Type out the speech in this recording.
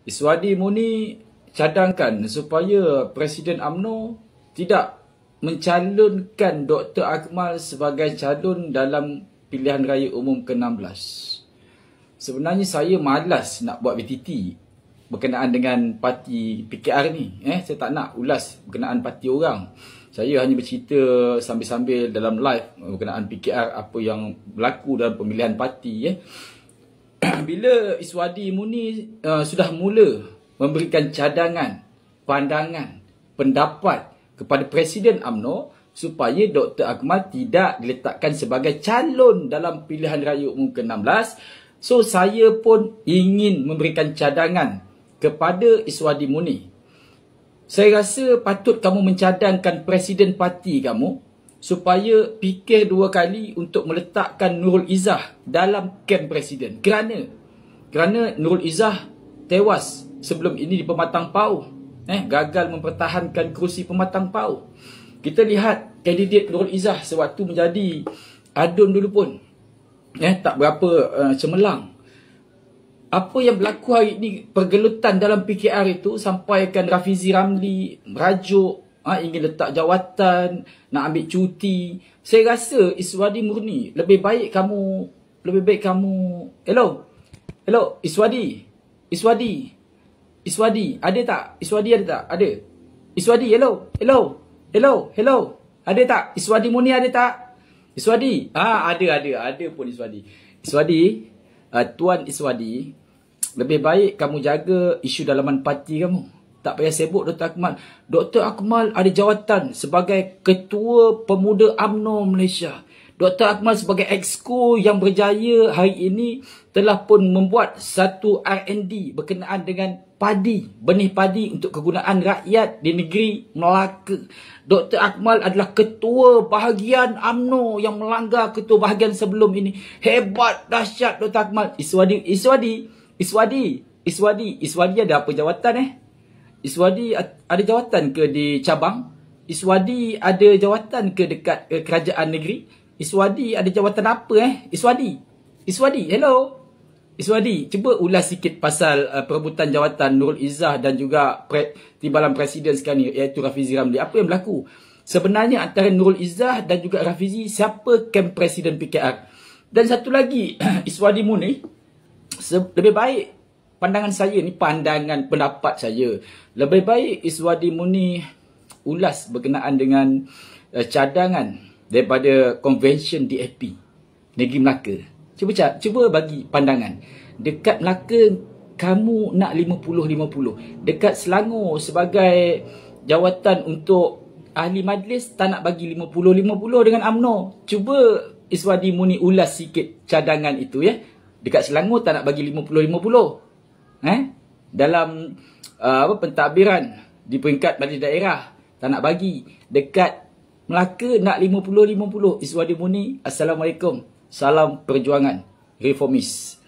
Iswadi Muni cadangkan supaya Presiden UMNO tidak mencalonkan Dr. Akmal sebagai calon dalam pilihan raya umum ke-16. Sebenarnya saya malas nak buat BTT berkenaan dengan parti PKR ni. Saya tak nak ulas berkenaan parti orang. Saya hanya bercerita sambil-sambil dalam live berkenaan PKR apa yang berlaku dalam pemilihan parti. Bila Iswadi Muni sudah mula memberikan cadangan, pandangan, pendapat kepada Presiden UMNO supaya Dr. Akmal tidak diletakkan sebagai calon dalam pilihan raya umum ke-16, so saya pun ingin memberikan cadangan kepada Iswadi Muni. Saya rasa patut kamu mencadangkan Presiden parti kamu supaya fikir dua kali untuk meletakkan Nurul Izzah dalam kem Presiden. Kerana Nurul Izzah tewas sebelum ini di Pematang Pauh. Gagal mempertahankan kerusi Pematang Pauh. Kita lihat kandidat Nurul Izzah sewaktu menjadi adun dulu pun tak berapa cemerlang. Apa yang berlaku hari ini, pergelutan dalam PKR itu, sampaikan Rafizi Ramli merajuk ingin letak jawatan, nak ambil cuti. Saya rasa Iswadi Murni lebih baik kamu hello Iswadi, ada tak? Iswadi ada tak? Ada. Iswadi, hello. Ada tak? Iswadi Murni ada tak? Iswadi, ada pun Iswadi. Iswadi, Tuan Iswadi, lebih baik kamu jaga isu dalaman parti kamu. Tak payah sibuk Dr. Akmal. Dr. Akmal ada jawatan sebagai Ketua Pemuda UMNO Malaysia. Dr. Akmal sebagai exco yang berjaya hari ini telah pun membuat satu R&D berkenaan dengan padi, benih padi untuk kegunaan rakyat di negeri Melaka. Dr. Akmal adalah ketua bahagian UMNO yang melanggar ketua bahagian sebelum ini. Hebat, dahsyat Dr. Akmal. Iswadi ada apa jawatan Iswadi ada jawatan ke di cabang? Iswadi ada jawatan ke dekat kerajaan negeri? Iswadi ada jawatan apa Iswadi, hello. Iswadi, cuba ulas sikit pasal perebutan jawatan Nurul Izzah dan juga timbalan presiden sekarang ni, iaitu Rafizi Ramli. Apa yang berlaku? Sebenarnya antara Nurul Izzah dan juga Rafizi, siapa kem presiden PKR? Dan satu lagi, Iswadi Muni, lebih baik, pandangan saya ni, pandangan pendapat saya, lebih baik Iswadi Muni ulas berkenaan dengan cadangan daripada Convention DAP Negeri Melaka. Cuba bagi pandangan. Dekat Melaka kamu nak 50-50. Dekat Selangor sebagai jawatan untuk ahli majlis tak nak bagi 50-50 dengan UMNO. Cuba Iswadi Muni ulas sikit cadangan itu Dekat Selangor tak nak bagi 50-50. Dalam pentadbiran di peringkat majlis daerah tak nak bagi. Dekat Melaka nak 50-50. Iswadi Muni, Assalamualaikum. Salam perjuangan reformis.